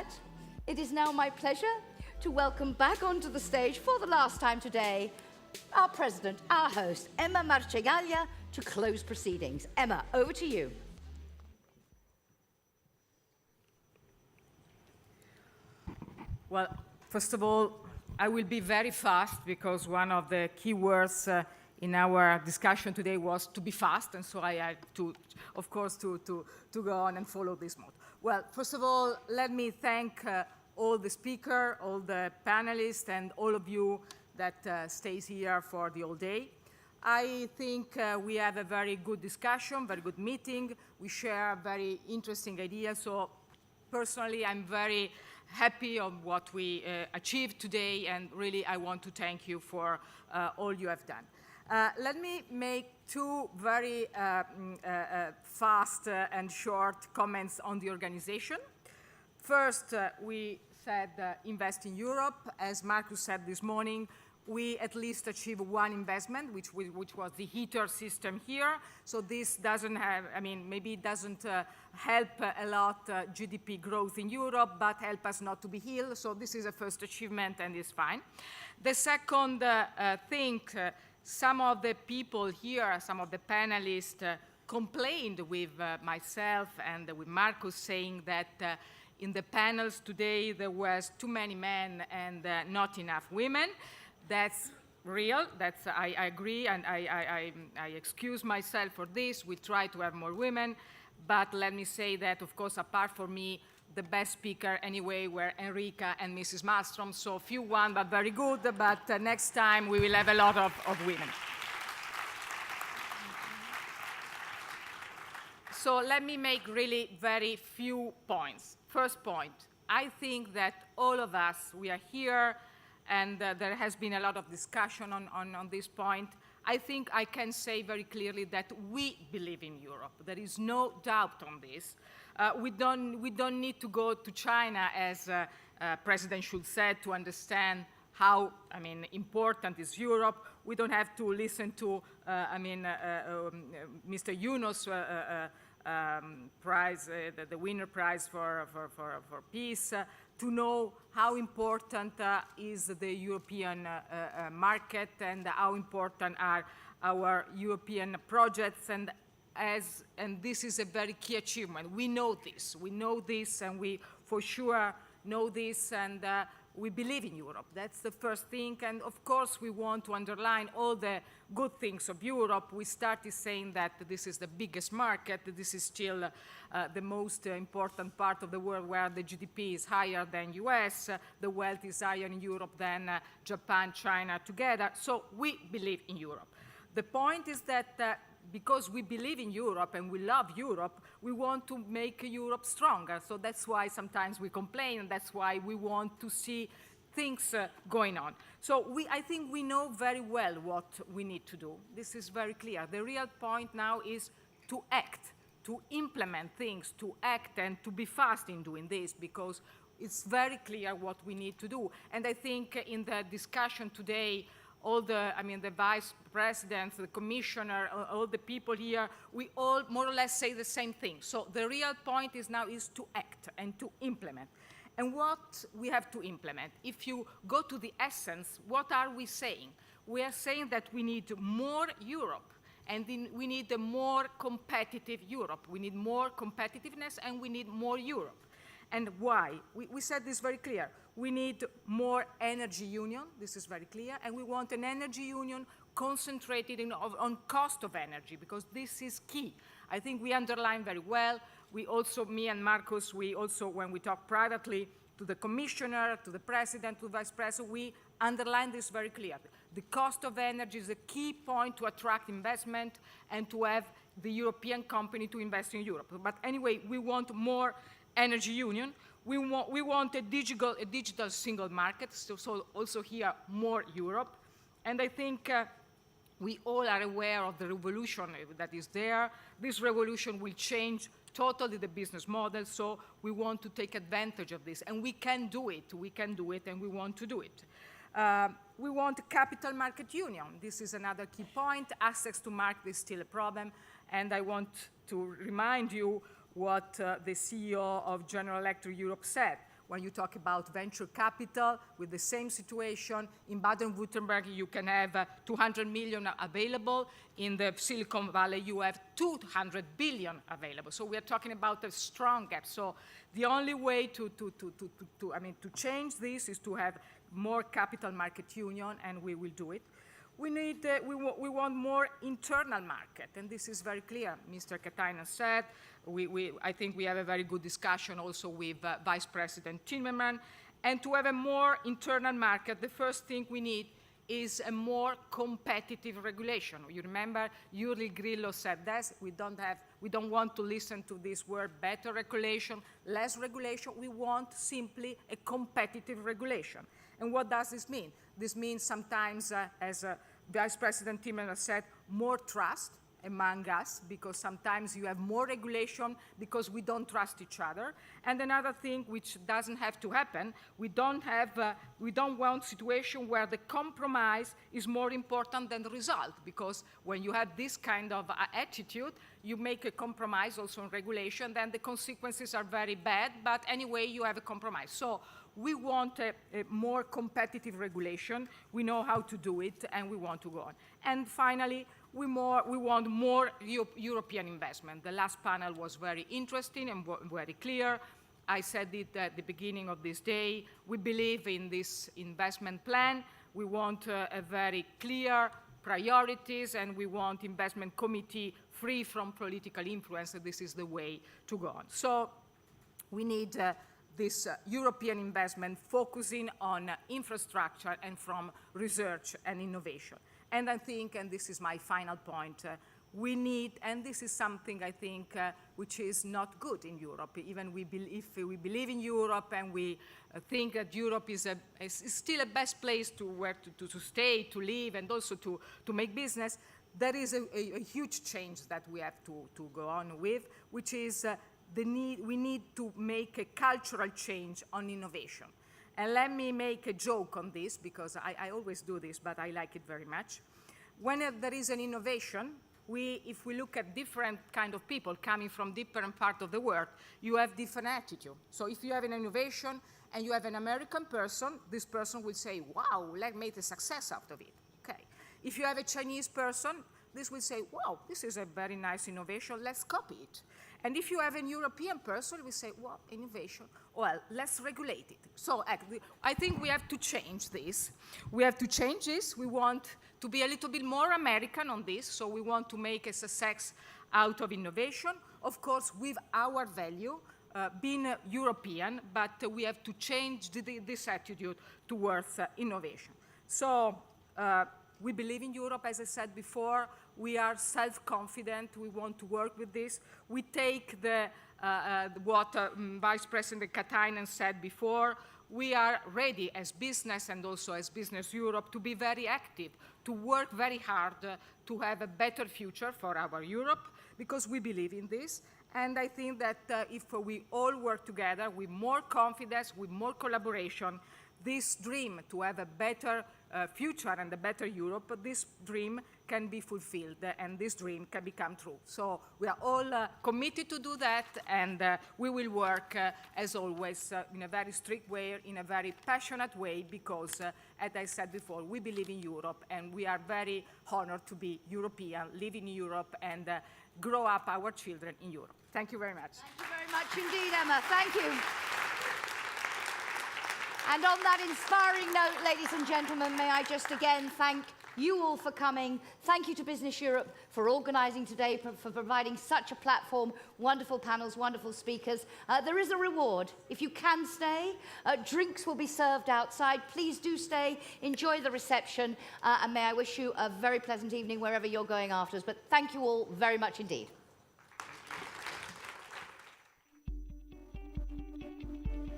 It is now my pleasure to welcome back onto the stage for the last time today our president, our host, Emma Marcegaglia, to close proceedings. Emma, over to you. Well, first of all, I will be very fast because one of the key words in our discussion today was to be fast, and so I had to, of course, to go on and follow this mode. Well, first of all, let me thank all the speakers, all the panelists, and all of you that stays here for the whole day. I think we have a very good discussion, very good meeting. We share very interesting ideas, so personally, I'm very happy of what we achieved today, and really I want to thank you for all you have done. Let me make two very fast and short comments on the organization. First, we said invest in Europe. As Marcus said this morning, we at least achieved one investment, which was the heater system here. So this doesn't have, I mean, maybe it doesn't help a lot GDP growth in Europe, but help us not to be ill. So this is a first achievement, and it's fine. The second thing, some of the people here, some of the panelists complained with myself and with Marcus, saying that in the panels today there was too many men and not enough women. That's real. I agree, and I excuse myself for this. We try to have more women, but let me say that, of course, apart from me, the best speaker anyway were Enrica and Mrs. Malmström, so few one, but very good, but next time we will have a lot of women. So let me make really very few points. First point, I think that all of us, we are here, and there has been a lot of discussion on this point. I think I can say very clearly that we believe in Europe. There is no doubt on this. We don't need to go to China, as President Schulz said, to understand how, I mean, important is Europe. We don't have to listen to, Mr. Yunus prize, the winner prize for peace, to know how important is the European market and how important are our European projects. And this is a very key achievement. We know this, and we for sure know this, and we believe in Europe. That's the first thing, and of course we want to underline all the good things of Europe. We started saying that this is the biggest market, this is still the most important part of the world where the GDP is higher than US, the wealth is higher in Europe than Japan, China together, so we believe in Europe. The point is that because we believe in Europe and we love Europe, we want to make Europe stronger. So that's why sometimes we complain, and that's why we want to see things going on. So I think we know very well what we need to do. This is very clear. The real point now is to act, to implement things, to act and to be fast in doing this, because it's very clear what we need to do. And I think in the discussion today, all the vice presidents, the commissioner, all the people here, we all more or less say the same thing. So the real point is now is to act and to implement. And what we have to implement, if you go to the essence, what are we saying? We are saying that we need more Europe, and we need a more competitive Europe. We need more competitiveness, and we need more Europe. And why? We said this very clear. We need more energy union, this is very clear, and we want an energy union concentrated on cost of energy, because this is key. I think we underline very well. We also, me and Marcus, we also, when we talk privately to the commissioner, to the president, to the vice president, we underline this very clearly. The cost of energy is a key point to attract investment and to have the European company to invest in Europe. But anyway, we want more energy union. We want a digital single market, so also here more Europe. And I think we all are aware of the revolution that is there. This revolution will change totally the business model, so we want to take advantage of this. And we can do it, and we want to do it. We want a capital market union. This is another key point. Access to market is still a problem, and I want to remind you what the CEO of General Electric Europe said. When you talk about venture capital, with the same situation, in Baden-Württemberg you can have 200 million available. In the Silicon Valley you have 200 billion available. So we are talking about a strong gap. So the only way to change this is to have more capital market union, and we will do it. We want more internal market, and this is very clear. Mr. Katainen said, I think we have a very good discussion also with Vice President Timmermans. And to have a more internal market, the first thing we need is a more competitive regulation. You remember, Yuri Grillo said that we don't want to listen to this word, better regulation, less regulation. We want simply a competitive regulation. And what does this mean? This means sometimes, as Vice President Timmermans said, more trust among us, because sometimes you have more regulation because we don't trust each other. And another thing which doesn't have to happen, we don't want a situation where the compromise is more important than the result, because when you have this kind of attitude, you make a compromise also on regulation, then the consequences are very bad, but anyway, you have a compromise. So we want a more competitive regulation. We know how to do it, and we want to go on. And finally, we want more European investment. The last panel was very interesting and very clear. I said it at the beginning of this day. We believe in this investment plan. We want a very clear priorities, and we want investment committee free from political influence. This is the way to go on. So we need this European investment focusing on infrastructure and from research and innovation. And I think, and this is my final point, we need, and this is something I think which is not good in Europe. Even if we believe in Europe and we think that Europe is still a best place to stay, to live, and also to make business, there is a huge change that we have to go on with, which is we need to make a cultural change on innovation. And let me make a joke on this, because I always do this, but I like it very much. When there is an innovation, if we look at different kind of people coming from different parts of the world, you have different attitude. So if you have an innovation and you have an American person, this person will say, wow, let's make a success out of it. Okay. If you have a Chinese person, this will say, wow, this is a very nice innovation, let's copy it. And if you have an European person, we say, well, innovation, well, let's regulate it. So I think we have to change this. We have to change this. We want to be a little bit more American on this, so we want to make a success out of innovation, of course, with our value, being European, but we have to change this attitude towards innovation. So we believe in Europe, as I said before. We are self-confident. We want to work with this. We take what Vice President Katainen said before. We are ready as business and also as Business Europe to be very active, to work very hard to have a better future for our Europe, because we believe in this. And I think that if we all work together with more confidence, with more collaboration, this dream to have a better future and a better Europe, this dream can be fulfilled, and this dream can become true. So we are all committed to do that, and we will work, as always, in a very strict way, in a very passionate way, because, as I said before, we believe in Europe, and we are very honored to be European, live in Europe, and grow up our children in Europe. Thank you very much. Thank you very much indeed, Emma. Thank you. And on that inspiring note, ladies and gentlemen, may I just again thank you all for coming. Thank you to Business Europe for organising today, for providing such a platform, wonderful panels, wonderful speakers. There is a reward. If you can stay, drinks will be served outside. Please do stay, enjoy the reception, and may I wish you a very pleasant evening wherever you're going afterwards. But thank you all very much indeed.